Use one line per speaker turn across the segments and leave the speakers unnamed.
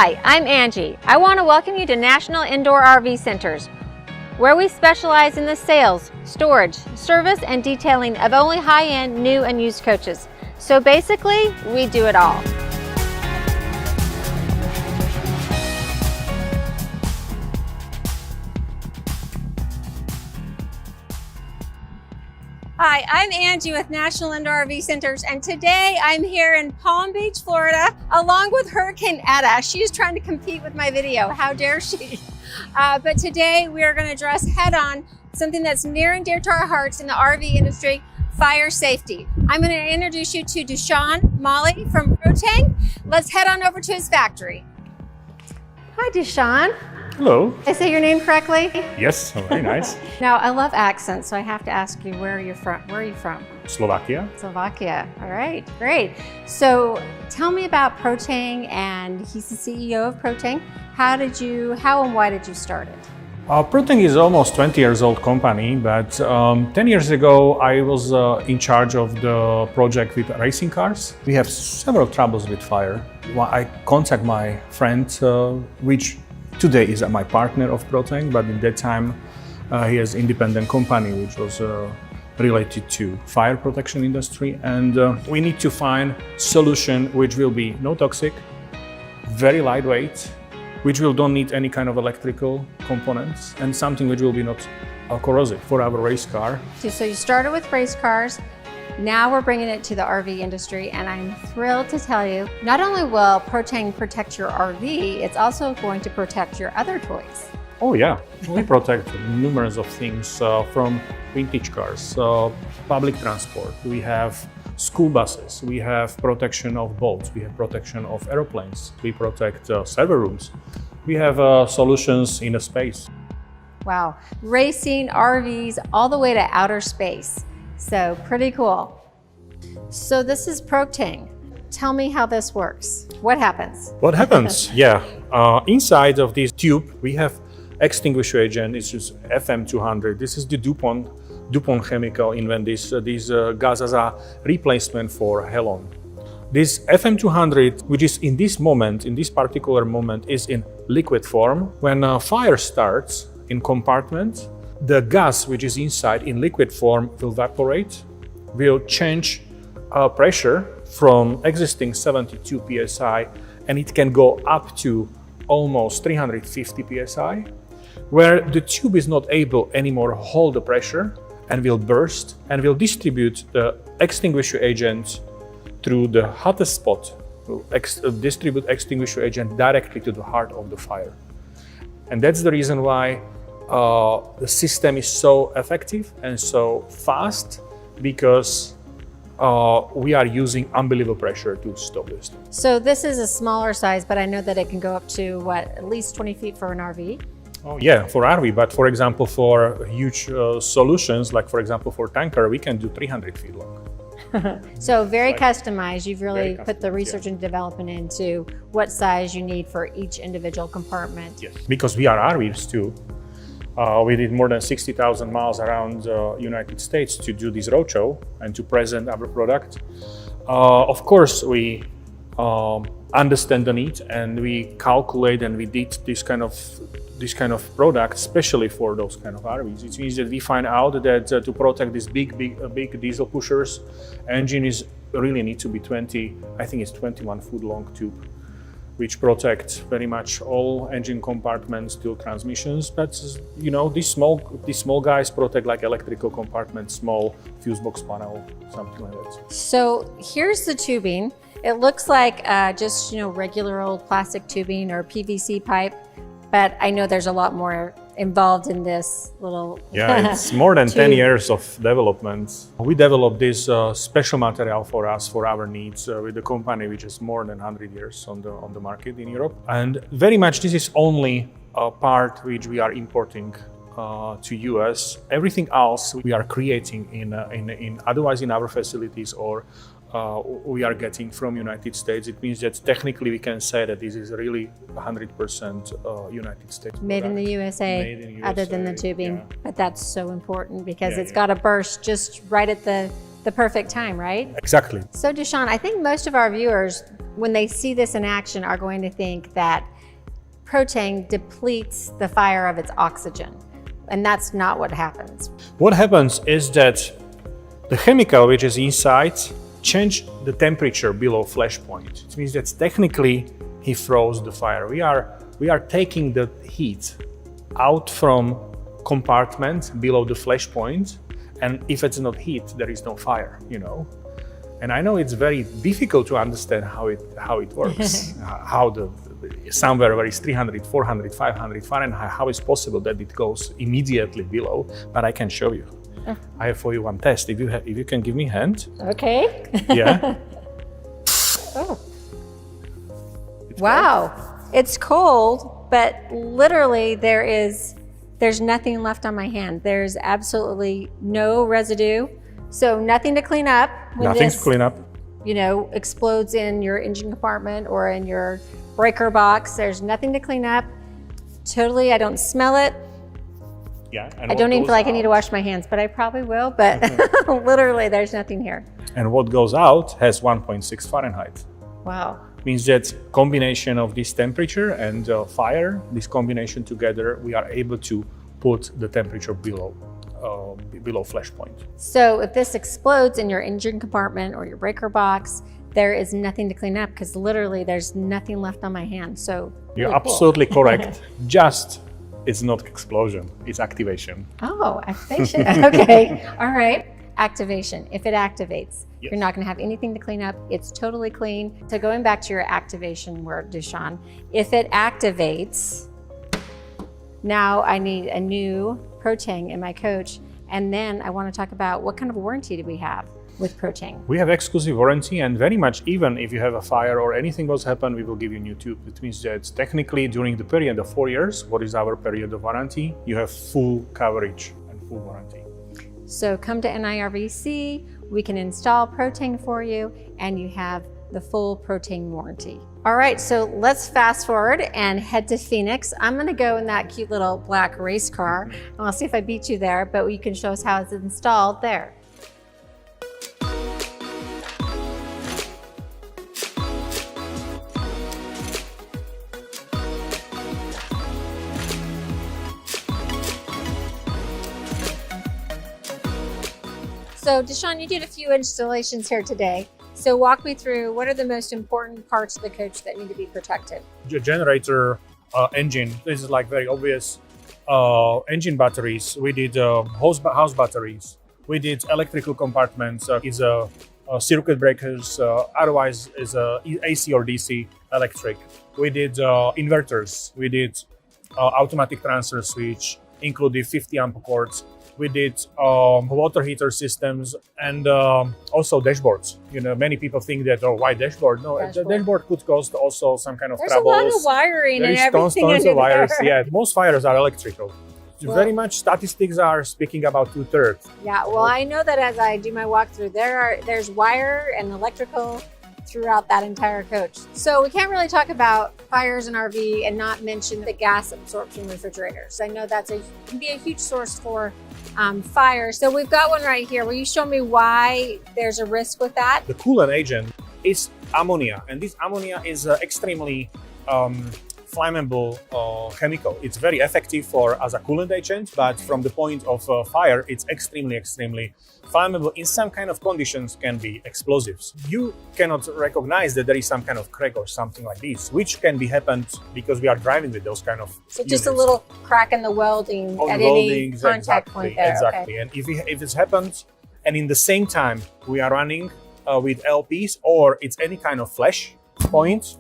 Hi, I'm Angie. I want to welcome you to National Indoor RV Centers, where we specialize in the sales, storage, service, and detailing of only high-end new and used coaches. So basically, we do it all. Hi, I'm Angie with National Indoor RV Centers, and today I'm here in Palm Beach, Florida, along with Hurricane Etta. She's trying to compete with my video. How dare she? But today we are going to address head-on something that's near and dear to our hearts in the RV industry: fire safety. I'm going to introduce you to Deshaun Molly from Proteng. Let's head on over to his factory. Hi, Deshaun.
Hello.
Did I say your name correctly?
Yes, very nice.
Now, I love accents, so I have to ask you, where are you from? Where are you from?
Slovakia.
Slovakia. All right, great. So tell me about Proteng, and he's the CEO of Proteng. How and why did you start it?
Proteng is almost 20 years old company, but 10 years ago I was in charge of the project with racing cars. We have several troubles with fire. I contact my friend, which today is my partner of Proteng, but in that time he has independent company which was related to fire protection industry, and we need to find solution which will be no toxic, very lightweight, which will don't need any kind of electrical components, and something which will be not corrosive for our race car.
So you started with race cars. Now we're bringing it to the RV industry, and I'm thrilled to tell you, not only will Proteng protect your RV, it's also going to protect your other toys.
Oh yeah, we protect numerous of things from vintage cars, public transport. We have school buses, we have protection of boats, we have protection of airplanes, we protect server rooms. We have solutions in a space.
Wow, racing, RVs, all the way to outer space. So pretty cool. So this is Proteng. Tell me how this works. What happens?
What happens? Yeah, inside of this tube we have extinguisher agent. It's just FM200. This is the DuPont chemical invent. These gases are replacement for halon. This FM200, which is in this particular moment, is in liquid form. When a fire starts in compartment, the gas which is inside in liquid form will evaporate, will change pressure from existing 72 psi, and it can go up to almost 350 psi, where the tube is not able anymore hold the pressure and will burst and will distribute the extinguisher agent through the hottest spot, will distribute extinguisher agent directly to the heart of the fire. And that's the reason why the system is so effective and so fast, because we are using unbelievable pressure to stop this.
So this is a smaller size, but I know that it can go up to what, at least 20 feet for an RV?
Oh yeah, for RV, but for example, for huge solutions, like for example for tanker, we can do 300 feet long.
So very customized. You've really put the research and development into what size you need for each individual compartment.
Yes, because we are RVs too. We did more than 60,000 miles around the United States to do this roadshow and to present our product. Of course, we understand the need, and we calculate, and we did this kind of product especially for those kind of RVs. It means that we find out that to protect these big diesel pushers, engine is really need to be 21 foot long tube, which protects very much all engine compartments till transmissions. But you know, these small guys protect like electrical compartments, small fuse box panel, something like that.
So here's the tubing. It looks like just regular old plastic tubing or PVC pipe, but I know there's a lot more involved in this little
Yeah, it's more than 10 years of development. We developed this special material for us, for our needs, with the company which is more than 100 years on the market in Europe. And very much this is only a part which we are importing to US. Everything else we are creating otherwise in our facilities, or we are getting from United States. It means that technically we can say that this is really 100% United States.
Made in the USA,
Made in USA,
other than the tubing.
yeah.
But that's so important because it's got to burst just right at the perfect time, right?
Exactly.
So Deshaun, I think most of our viewers when they see this in action, are going to think that Proteng depletes the fire of its oxygen. And that's not what happens.
What happens is that the chemical which is inside change the temperature below flash point. It means that technically he froze the fire. We are taking the heat out from compartment below the flash point, and if it's not heat, there is no fire, you know. And I know it's very difficult to understand how it works, how somewhere where it's 300, 400, 500 Fahrenheit, how is possible that it goes immediately below, but I can show you. Oh. I have for you one test. If you can give me a hand.
Okay.
Yeah.
Oh. Wow. Cold. It's cold, but literally there's nothing left on my hand. There's absolutely no residue. So nothing to clean up.
Nothing to clean up.
You know, explodes in your engine compartment or in your breaker box. There's nothing to clean up. Totally, I don't smell it.
Yeah.
I don't even feel like I need to wash my hands, but I probably will. But literally, there's nothing here.
And what goes out has 1.6 Fahrenheit.
Wow.
Means that combination of this temperature and fire, this combination together, we are able to put the temperature below flash point.
So if this explodes in your engine compartment or your breaker box, there is nothing to clean up because literally there's nothing left on my hand. So
you're
really
absolutely correct. Just it's not explosion, it's activation.
Oh, activation. Okay. All right. Activation. If it activates,
yes,
you're not going to have anything to clean up. It's totally clean. So going back to your activation word, Dusan, if it activates, now I need a new Proteng in my coach. And then I want to talk about what kind of warranty do we have with Proteng?
We have exclusive warranty, and very much even if you have a fire or anything was happen, we will give you a new tube. It means that technically during the period of 4 years, what is our period of warranty, you have full coverage and full warranty.
So come to NIRVC, we can install Proteng for you, and you have the full Proteng warranty. All right, so let's fast forward and head to Phoenix. I'm gonna go in that cute little black race car, and I'll see if I beat you there, but you can show us how it's installed there. So Dusan, you did a few installations here today. So walk me through, what are the most important parts of the coach that need to be protected?
The generator, engine, this is like very obvious. Engine batteries, we did house batteries, we did electrical compartments, circuit breakers, otherwise is AC or DC electric. We did inverters, we did automatic transfer switch, including 50 amp cords. We did water heater systems and also dashboards. You know, many people think that, oh, why dashboard? No, the dashboard could cost also some kind of troubles.
There's a lot of wiring and everything.
Tons of wires. Yeah, most fires are electrical. Well, very much statistics are speaking about 2/3.
Yeah, well, I know that as I do my walkthrough, there's wire and electrical throughout that entire coach. So we can't really talk about fires in RV and not mention the gas absorption refrigerators. I know can be a huge source for fire. So we've got one right here. Will you show me why there's a risk with that?
The coolant agent is ammonia, and this ammonia is extremely flammable chemical. It's very effective as a coolant agent, but from the point of fire, it's extremely flammable. In some kind of conditions can be explosives. You cannot recognize that there is some kind of crack or something like this, which can be happened because we are driving with those kind of
So just a little crack in the welding at any contact point there.
Exactly. Okay. And if it's happened, and in the same time we are running with LPs or it's any kind of flash point,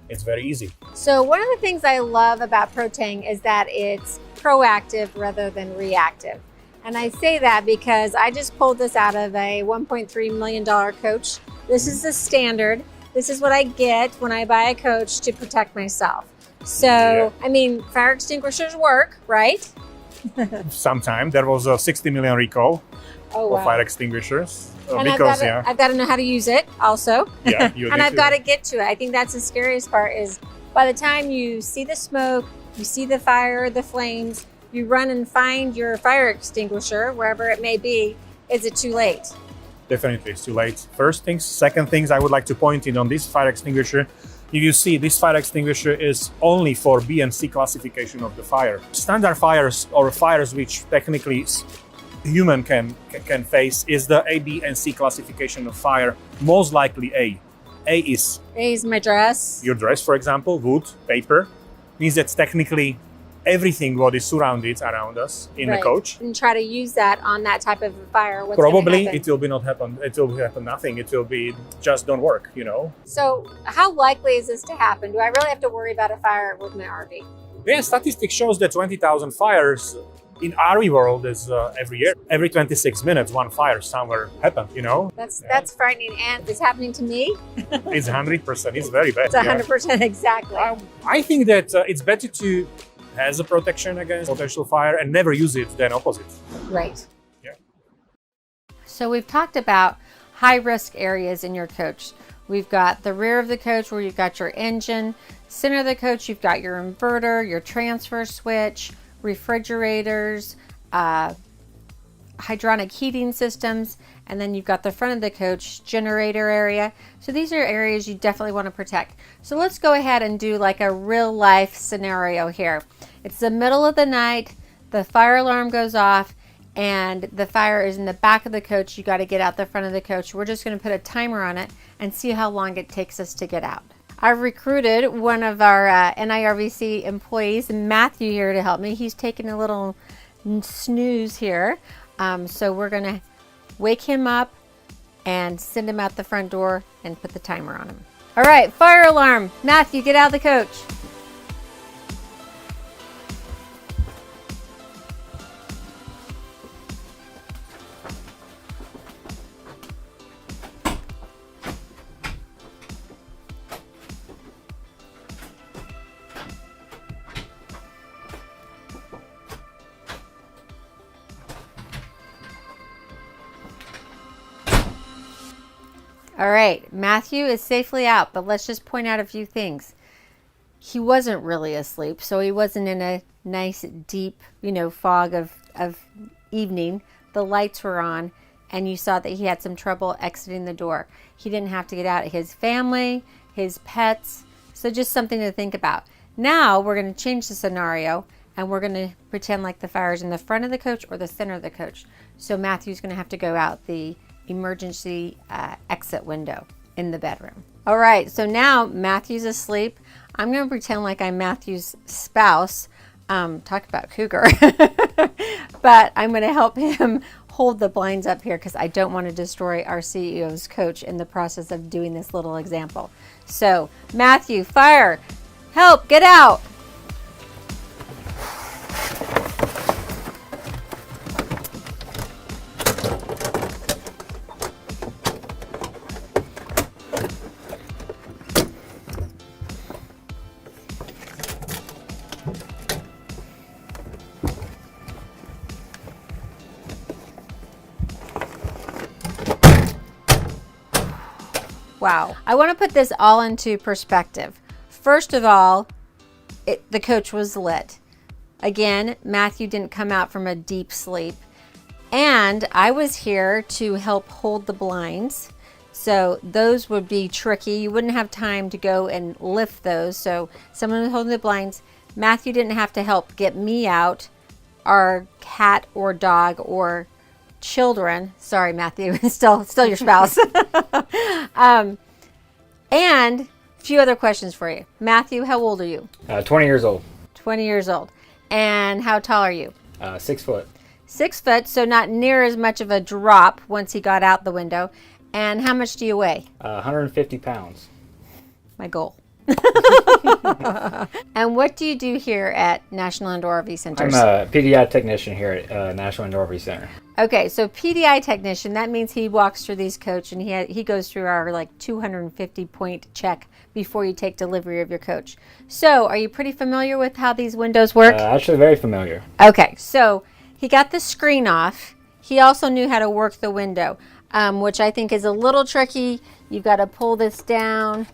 it's very easy.
So one of the things I love about Proteng is that it's proactive rather than reactive. And I say that because I just pulled this out of a $1.3 million coach. This is the standard. This is what I get when I buy a coach to protect myself. So, yeah. I mean, fire extinguishers work, right?
Sometimes there was a 60 million recall
of
fire extinguishers.
And I've got to know how to use it also.
Yeah,
and I've got to get to it. I think that's the scariest part is by the time you see the smoke, you see the fire, the flames, you run and find your fire extinguisher, wherever it may be, is it too late?
Definitely, it's too late. First things. Second things, I would like to point in on this fire extinguisher. If you see, this fire extinguisher is only for B and C classification of the fire. Standard fires, or fires which technically human can face, is the A, B, and C classification of fire. Most likely A. A is
my dress.
Your dress, for example, wood, paper. Means that's technically everything what is surrounded around us in the coach.
And try to use that on that type of fire.
Probably it will be not happen. It will happen nothing. It will be just don't work, you know.
So how likely is this to happen? Do I really have to worry about a fire with my RV?
Yeah, statistics shows that 20,000 fires in RV world is every year. Every 26 minutes, one fire somewhere happens, you know.
That's frightening, and it's happening to me.
It's 100%. It's very bad.
It's 100% exactly.
I think that it's better to have a protection against potential fire and never use it than opposite.
Right.
Yeah.
So we've talked about high-risk areas in your coach. We've got the rear of the coach where you've got your engine. Center of the coach, you've got your inverter, your transfer switch, refrigerators, hydronic heating systems, and then you've got the front of the coach generator area. So these are areas you definitely want to protect. So let's go ahead and do like a real life scenario here. It's the middle of the night, the fire alarm goes off, and the fire is in the back of the coach. You got to get out the front of the coach. We're just going to put a timer on it and see how long it takes us to get out. I've recruited one of our NIRVC employees, Matthew, here to help me. He's taking a little snooze here. So we're going to wake him up and send him out the front door and put the timer on him. All right, fire alarm. Matthew, get out of the coach. All right, Matthew is safely out, but let's just point out a few things. He wasn't really asleep, so he wasn't in a nice, deep, fog of evening. The lights were on, and you saw that he had some trouble exiting the door. He didn't have to get out. His family, his pets, so just something to think about. Now we're going to change the scenario, and we're going to pretend like the fire's in the front of the coach or the center of the coach. So Matthew's going to have to go out the emergency exit window in the bedroom. All right, so now Matthew's asleep. I'm going to pretend like I'm Matthew's spouse. Talk about cougar. But I'm going to help him hold the blinds up here because I don't want to destroy our CEO's coach in the process of doing this little example. So Matthew, fire, help, get out. Wow. I want to put this all into perspective. First of all, the coach was lit. Again, Matthew didn't come out from a deep sleep. And I was here to help hold the blinds. So those would be tricky. You wouldn't have time to go and lift those. So someone was holding the blinds. Matthew didn't have to help get me out, our cat or dog or children. Sorry, Matthew, still your spouse. And a few other questions for you. Matthew, how old are you?
20 years old.
20 years old. And how tall are you?
6 foot.
6 foot, so not near as much of a drop once he got out the window. And how much do you weigh?
150 pounds.
My goal. And what do you do here at National Indoor RV Centers?
I'm a PDI technician here at National Indoor RV Center.
Okay, so PDI technician, that means he walks through these coach and he goes through our like 250 point check before you take delivery of your coach. So are you pretty familiar with how these windows work?
Actually very familiar.
Okay, so he got the screen off. He also knew how to work the window, which I think is a little tricky. You've got to pull this down,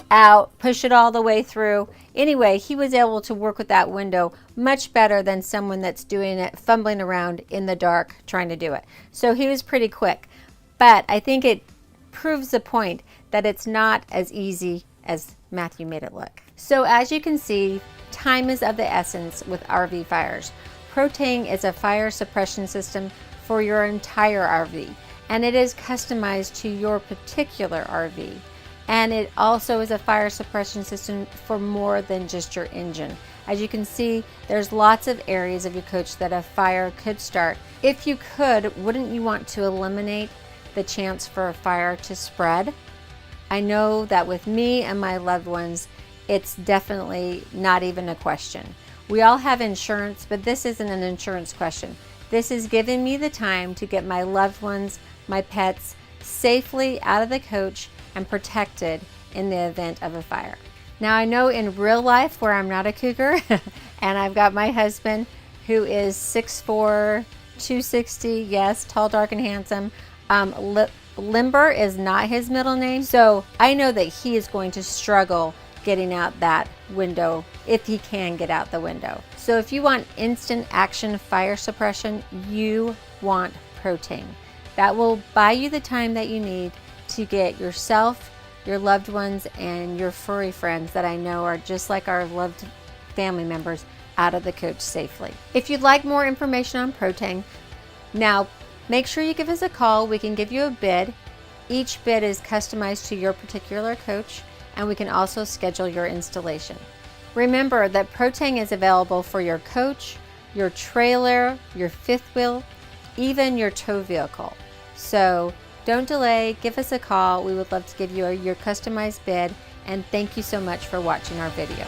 out, push it all the way through. Anyway, he was able to work with that window much better than someone that's doing it, fumbling around in the dark trying to do it. So he was pretty quick. but I think it proves the point that it's not as easy as Matthew made it look. So as you can see, time is of the essence with RV fires. Proteng is a fire suppression system for your entire RV, and it is customized to your particular RV. And it also is a fire suppression system for more than just your engine. As you can see, there's lots of areas of your coach that a fire could start. If you could, wouldn't you want to eliminate the chance for a fire to spread? I know that with me and my loved ones, it's definitely not even a question. We all have insurance, but this isn't an insurance question. This is giving me the time to get my loved ones, my pets, safely out of the coach and protected in the event of a fire. Now I know in real life where I'm not a cougar and I've got my husband who is 6'4", 260, yes, tall, dark, and handsome. Limber is not his middle name, so I know that he is going to struggle getting out that window if he can get out the window. So if you want instant action fire suppression, you want Proteng. That will buy you the time that you need to get yourself, your loved ones, and your furry friends that I know are just like our loved family members out of the coach safely. If you'd like more information on Proteng, now make sure you give us a call. We can give you a bid. Each bid is customized to your particular coach, and we can also schedule your installation. Remember that Proteng is available for your coach, your trailer, your fifth wheel, even your tow vehicle. So don't delay, give us a call. We would love to give you your customized bid, and thank you so much for watching our video.